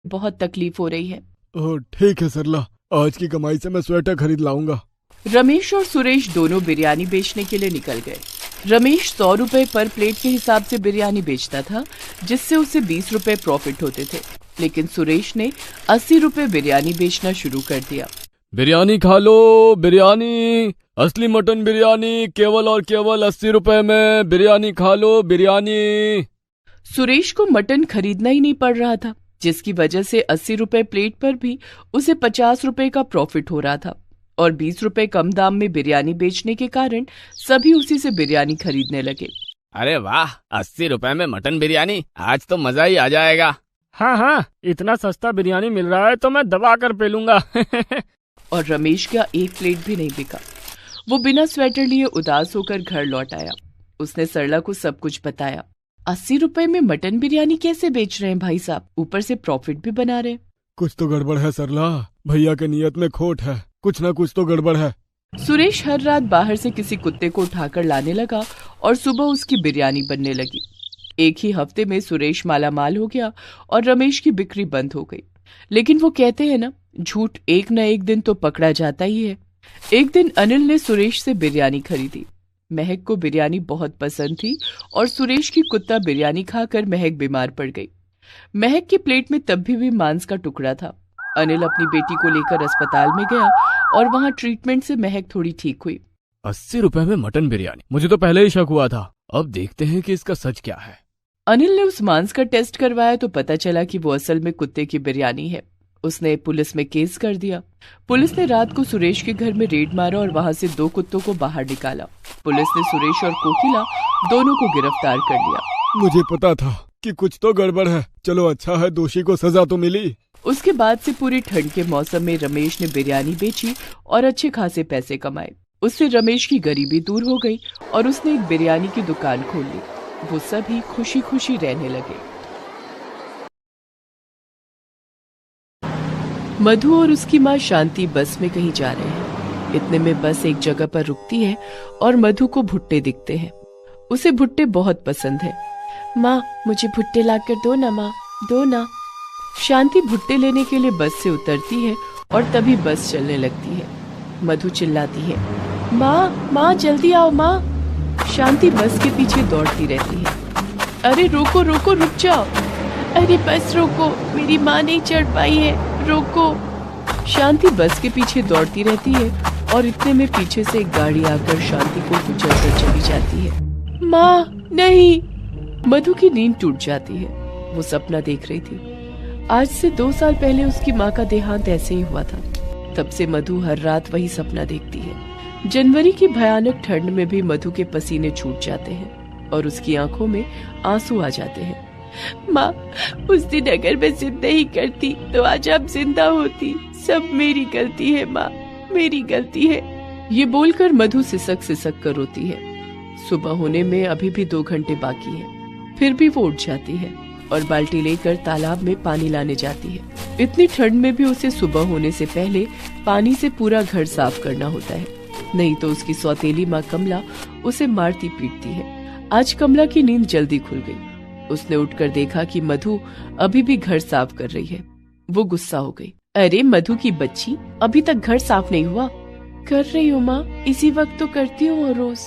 बहुत तकलीफ हो रही है। ओह ठीक है सरला, आज की कमाई से मैं स्वेटर खरीद लाऊंगा। रमेश और सुरेश दोनों बिरयानी बेचने के लिए निकल गए। रमेश 100 रुपए पर प्लेट के हिसाब से बिरयानी बेचता था, जिससे उसे 20 रुपए प्रॉफिट होते थे। लेकिन सुरेश ने 80 रुपए बिरयानी बेचना शुरू कर दिया। बिरयानी खा लो, बिरयानी, असली मटन बिरयानी केवल और केवल 80 रुपए में। बिरयानी खा लो, बिरयानी। सुरेश को मटन खरीदना ही नहीं पड़ रहा था, जिसकी वजह से 80 रुपए प्लेट पर भी उसे 50 रुपए का प्रॉफिट हो रहा था और 20 रुपए कम दाम में बिरयानी बेचने के कारण सभी उसी से बिरयानी खरीदने लगे। अरे वाह, 80 रुपए में मटन बिरयानी, आज तो मजा ही आ जाएगा। हाँ हाँ, इतना सस्ता बिरयानी मिल रहा है तो मैं दबा कर पी लूंगा। और रमेश का एक प्लेट भी नहीं बिका। वो बिना स्वेटर लिए उदास होकर घर लौट आया। उसने सरला को सब कुछ बताया। 80 रुपए में मटन बिरयानी कैसे बेच रहे हैं भाई साहब, ऊपर से प्रॉफिट भी बना रहे। कुछ तो गड़बड़ है सरला, भैया के नियत में खोट है, कुछ ना कुछ तो गड़बड़ है। सुरेश हर रात बाहर से किसी कुत्ते को उठाकर लाने लगा और सुबह उसकी बिरयानी बनने लगी। एक ही हफ्ते में सुरेश मालामाल हो गया और रमेश की बिक्री बंद हो गई। लेकिन वो कहते हैं ना, झूठ एक न एक दिन तो पकड़ा जाता ही है। एक दिन अनिल ने सुरेश से बिरयानी खरीदी। महक को बिरयानी बहुत पसंद थी और सुरेश की कुत्ता बिरयानी खाकर महक बीमार पड़ गई। महक की प्लेट में तब भी मांस का टुकड़ा था। अनिल अपनी बेटी को लेकर अस्पताल में गया और वहां ट्रीटमेंट से महक थोड़ी ठीक हुई। 80 रुपए में मटन बिरयानी, मुझे तो पहले ही शक हुआ था। अब देखते हैं कि इसका सच क्या है। अनिल ने उस मांस का टेस्ट करवाया तो पता चला कि वो असल में कुत्ते की बिरयानी है। उसने पुलिस में केस कर दिया। पुलिस ने रात को सुरेश के घर में रेड मारा और वहां से 2 कुत्तों को बाहर निकाला। पुलिस ने सुरेश और कोकिला दोनों को गिरफ्तार कर लिया। मुझे पता था कि कुछ तो गड़बड़ है। चलो अच्छा है, दोषी को सजा तो मिली। उसके बाद से पूरी ठंड के मौसम में रमेश ने बिरयानी बेची और अच्छे खासे पैसे कमाए। उससे रमेश की गरीबी दूर हो गई और उसने एक बिरयानी की दुकान खोल ली। वो सभी खुशी खुशी रहने लगे। मधु और उसकी माँ शांति बस में कहीं जा रहे हैं। इतने में बस एक जगह पर रुकती है और मधु को भुट्टे दिखते हैं। उसे भुट्टे बहुत पसंद है। माँ, मुझे भुट्टे लाकर दो ना माँ, दो ना। शांति भुट्टे लेने के लिए बस से उतरती है और तभी बस चलने लगती है। मधु चिल्लाती है, माँ माँ जल्दी आओ माँ। शांति बस के पीछे दौड़ती रहती है। अरे रोको रोको, रुक जाओ। अरे बस रोको, मेरी माँ नहीं चढ़ पाई है, रोको। शांति बस के पीछे दौड़ती रहती है और इतने में पीछे से एक गाड़ी आकर शांति को कुचलकर चली जाती है। माँ नहीं। मधु की नींद टूट जाती है। वो सपना देख रही थी। आज से 2 साल पहले उसकी माँ का देहांत ऐसे ही हुआ था। तब से मधु हर रात वही सपना देखती है। जनवरी की भयानक ठंड में भी मधु के पसीने छूट जाते हैं और उसकी आंखों में आंसू आ जाते हैं। माँ, उस दिन अगर मैं जिद नहीं करती तो आज आप जिंदा होती। सब मेरी गलती है माँ, मेरी गलती है। ये बोलकर मधु सिसक सिसक कर रोती है। सुबह होने में अभी भी 2 घंटे बाकी है। फिर भी वो उठ जाती है और बाल्टी लेकर तालाब में पानी लाने जाती है। इतनी ठंड में भी उसे सुबह होने से पहले पानी से पूरा घर साफ करना होता है, नहीं तो उसकी सौतेली माँ कमला उसे मारती पीटती है। आज कमला की नींद जल्दी खुल गई। उसने उठकर देखा कि मधु अभी भी घर साफ कर रही है। वो गुस्सा हो गई। अरे मधु की बच्ची, अभी तक घर साफ नहीं हुआ? कर रही हूँ माँ, इसी वक्त तो करती हूँ रोज।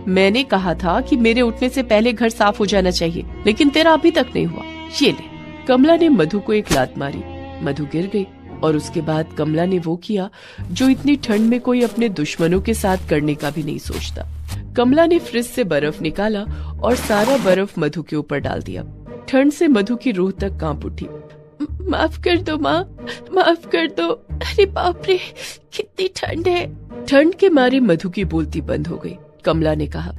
मैंने कहा था कि मेरे उठने से पहले घर साफ हो जाना चाहिए, लेकिन तेरा अभी तक नहीं हुआ। ये ले। कमला ने मधु को एक लात मारी। मधु गिर गई और उसके बाद कमला ने वो किया जो इतनी ठंड में कोई अपने दुश्मनों के साथ करने का भी नहीं सोचता। कमला ने फ्रिज से बर्फ निकाला और सारा बर्फ मधु के ऊपर डाल दिया। ठंड से मधु की रूह तक कांप उठी। माफ कर दो माँ, माफ कर दो। अरे बाप रे, कितनी ठंड है। ठंड के मारे मधु की बोलती बंद हो गई। कमला ने कहा,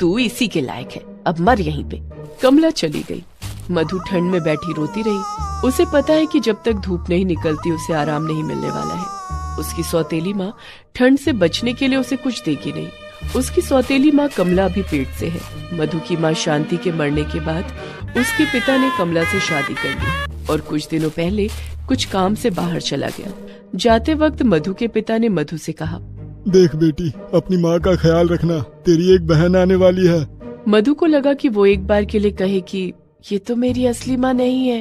तू इसी के लायक है, अब मर यहीं पे। कमला चली गई। मधु ठंड में बैठी रोती रही। उसे पता है कि जब तक धूप नहीं निकलती उसे आराम नहीं मिलने वाला है। उसकी सौतेली माँ ठंड से बचने के लिए उसे कुछ देगी नहीं। उसकी सौतेली माँ कमला भी पेट से है। मधु की माँ शांति के मरने के बाद उसके पिता ने कमला से शादी कर ली और कुछ दिनों पहले कुछ काम से बाहर चला गया। जाते वक्त मधु के पिता ने मधु से कहा, देख बेटी, अपनी माँ का ख्याल रखना, तेरी एक बहन आने वाली है। मधु को लगा कि वो एक बार के लिए कहे कि ये तो मेरी असली माँ नहीं है।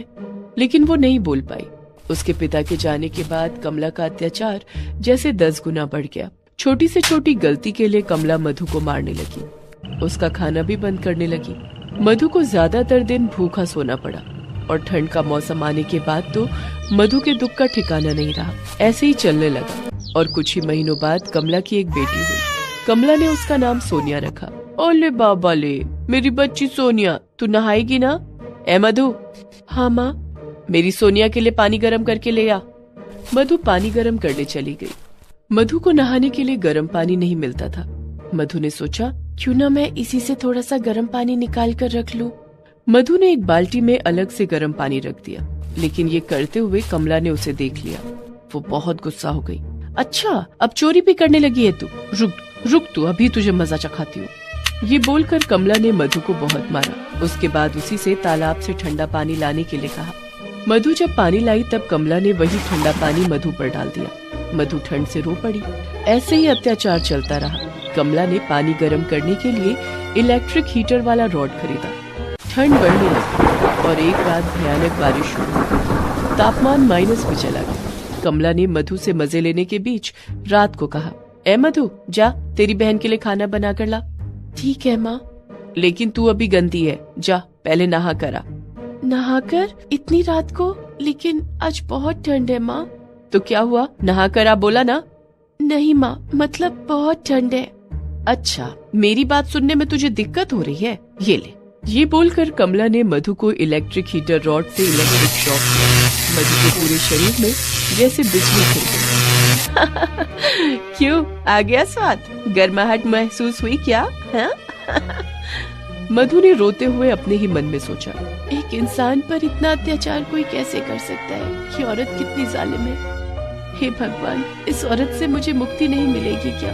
लेकिन वो नहीं बोल पाई। उसके पिता के जाने के बाद कमला का अत्याचार जैसे 10 गुना बढ़ गया। छोटी से छोटी गलती के लिए कमला मधु को मारने लगी। उसका खाना भी बंद करने लगी। मधु को ज्यादातर दिन भूखा सोना पड़ा और ठंड का मौसम आने के बाद तो मधु के दुख का ठिकाना नहीं रहा। ऐसे ही चलने लगा और कुछ ही महीनों बाद कमला की एक बेटी हुई। कमला ने उसका नाम सोनिया रखा। ओले बाबा ले, मेरी बच्ची सोनिया, तू नहाएगी ना? ए मधु। हाँ माँ। मेरी सोनिया के लिए पानी गर्म करके ले आ। मधु पानी गर्म करने चली गई। मधु को नहाने के लिए गर्म पानी नहीं मिलता था। मधु ने सोचा, क्यों ना मैं इसी से थोड़ा सा गर्म पानी निकाल कर रख लूं। मधु ने एक बाल्टी में अलग से गर्म पानी रख दिया, लेकिन ये करते हुए कमला ने उसे देख लिया। वो बहुत गुस्सा हो गई। अच्छा, अब चोरी भी करने लगी है तू? रुक तू, अभी तुझे मजा चखाती हूँ। ये बोलकर कमला ने मधु को बहुत मारा। उसके बाद उसी से तालाब से ठंडा पानी लाने के लिए कहा। मधु जब पानी लाई तब कमला ने वही ठंडा पानी मधु पर डाल दिया। मधु ठंड से रो पड़ी। ऐसे ही अत्याचार चलता रहा। कमला ने पानी गर्म करने के लिए इलेक्ट्रिक हीटर वाला रॉड खरीदा। ठंड बढ़ने लगी और एक रात भयानक बारिश शुरू हो गई। तापमान माइनस में चला गया। कमला ने मधु से मजे लेने के बीच रात को कहा, ए मधु, जा तेरी बहन के लिए खाना बना कर ला। ठीक है माँ। लेकिन तू अभी गंदी है, जा पहले नहा कर आ। नहा कर? इतनी रात को? लेकिन आज बहुत ठंड है माँ। तो क्या हुआ, नहा कर आ बोला ना। नहीं माँ, मतलब बहुत ठंड है। अच्छा, मेरी बात सुनने में तुझे दिक्कत हो रही है? ये ले। ये बोलकर कमला ने मधु को इलेक्ट्रिक हीटर रॉड से इलेक्ट्रिक शॉक दिया। मधु के पूरे शरीर में जैसे बिजली गिर गई। क्यों, आ गया स्वाद? गर्माहट महसूस हुई क्या? हाँ? मधु ने रोते हुए अपने ही मन में सोचा, एक इंसान पर इतना अत्याचार कोई कैसे कर सकता है? ये औरत कितनी जालिम है। हे भगवान, इस औरत से मुझे मुक्ति नहीं मिलेगी क्या?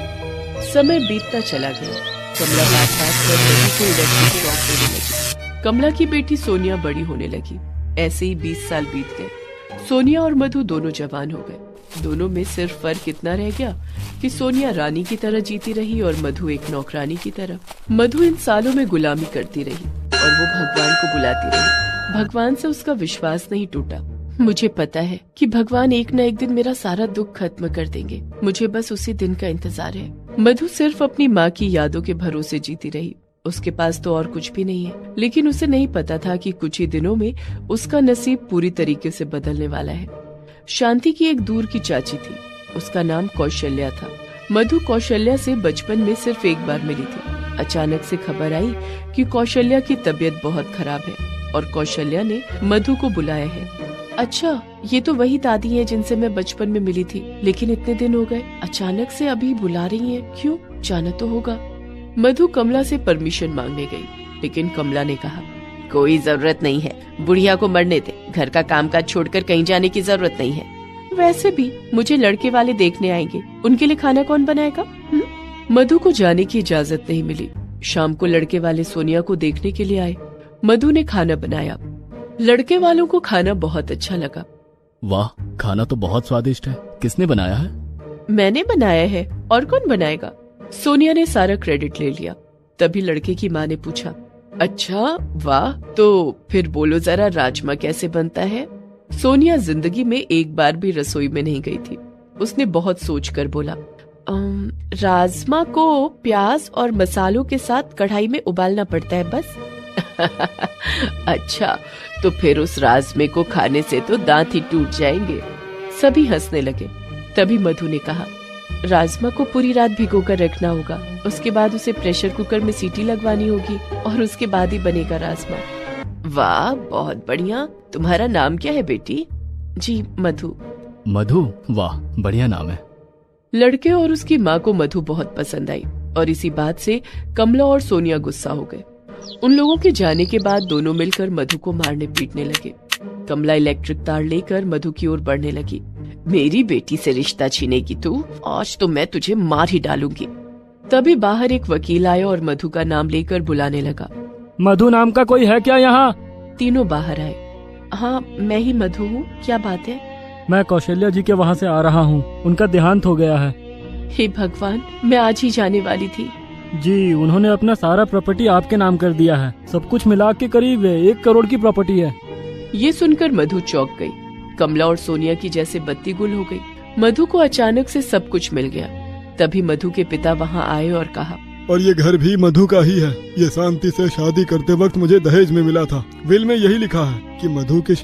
समय बीतता चला गया। कमला बात कर मधु को इलेक्ट्रिक शॉक देने लगी। कमला की बेटी सोनिया बड़ी होने लगी। ऐसे ही 20 साल बीत गए। सोनिया और मधु दोनों जवान हो गए। दोनों में सिर्फ फर्क इतना रह गया कि सोनिया रानी की तरह जीती रही और मधु एक नौकरानी की तरह। मधु इन सालों में गुलामी करती रही और वो भगवान को बुलाती रही। भगवान से उसका विश्वास नहीं टूटा। मुझे पता है कि भगवान एक न एक दिन मेरा सारा दुख खत्म कर देंगे। मुझे बस उसी दिन का इंतजार है। मधु सिर्फ अपनी माँ की यादों के भरोसे जीती रही। उसके पास तो और कुछ भी नहीं है, लेकिन उसे नहीं पता था कि कुछ ही दिनों में उसका नसीब पूरी तरीके से बदलने वाला है। शांति की एक दूर की चाची थी। उसका नाम कौशल्या था। मधु कौशल्या से बचपन में सिर्फ एक बार मिली थी। अचानक से खबर आई कि कौशल्या की तबीयत बहुत खराब है और कौशल्या ने मधु को बुलाया है। अच्छा, ये तो वही दादी है जिनसे मैं बचपन में मिली थी, लेकिन इतने दिन हो गए, अचानक से अभी बुला रही हैं। क्यों? जाना तो होगा। मधु कमला से परमिशन मांगने गई, लेकिन कमला ने कहा, कोई जरूरत नहीं है, बुढ़िया को मरने दे। घर का कामकाज छोड़कर कहीं जाने की जरूरत नहीं है। वैसे भी मुझे लड़के वाले देखने आएंगे, उनके लिए खाना कौन बनाएगा? मधु को जाने की इजाजत नहीं मिली। शाम को लड़के वाले सोनिया को देखने के लिए आए। मधु ने खाना बनाया। लड़के वालों को खाना बहुत अच्छा लगा। वाह, खाना तो बहुत स्वादिष्ट है। किसने बनाया है? मैंने बनाया है, और कौन बनाएगा? सोनिया ने सारा क्रेडिट ले लिया। तभी लड़के की माँ ने पूछा, अच्छा वाह, तो फिर बोलो जरा राजमा कैसे बनता है? सोनिया जिंदगी में एक बार भी रसोई में नहीं गई थी। उसने बहुत सोचकर बोला, राजमा को प्याज और मसालों के साथ कढ़ाई में उबालना पड़ता है बस। अच्छा, तो फिर उस राजमे को खाने से तो दांत ही टूट जाएंगे। सभी हंसने लगे। तभी मधु ने कहा, राजमा को पूरी रात भिगोकर रखना होगा, उसके बाद उसे प्रेशर कुकर में सीटी लगवानी होगी और उसके बाद ही बनेगा राजमा। वाह, बहुत बढ़िया। तुम्हारा नाम क्या है बेटी? जी, मधु। मधु? वाह, बढ़िया नाम है। लड़के और उसकी माँ को मधु बहुत पसंद आई और इसी बात से कमला और सोनिया गुस्सा हो गए। उन लोगों के जाने के बाद दोनों मिलकर मधु को मारने पीटने लगे। कमला इलेक्ट्रिक तार लेकर मधु की ओर बढ़ने लगी। मेरी बेटी से रिश्ता छीनेगी तू? आज तो मैं तुझे मार ही डालूंगी। तभी बाहर एक वकील आया और मधु का नाम लेकर बुलाने लगा। मधु नाम का कोई है क्या यहाँ? तीनों बाहर आए। हाँ, मैं ही मधु हूँ, क्या बात है? मैं कौशल्या जी के वहाँ से आ रहा हूँ, उनका देहांत हो गया है। हे भगवान, मैं आज ही जाने वाली थी। जी, उन्होंने अपना सारा प्रॉपर्टी आपके नाम कर दिया है। सब कुछ मिला के करीब 1 करोड़ की प्रॉपर्टी है। ये सुनकर मधु चौंक गई। कमला और सोनिया की जैसे बत्ती गुल हो गई। मधु को अचानक से सब कुछ मिल गया। तभी मधु के पिता वहाँ आए और कहा, और ये घर भी मधु का ही है। ये शांति से शादी करते वक्त मुझे दहेज में मिला था। विल में यही लिखा है कि मधु की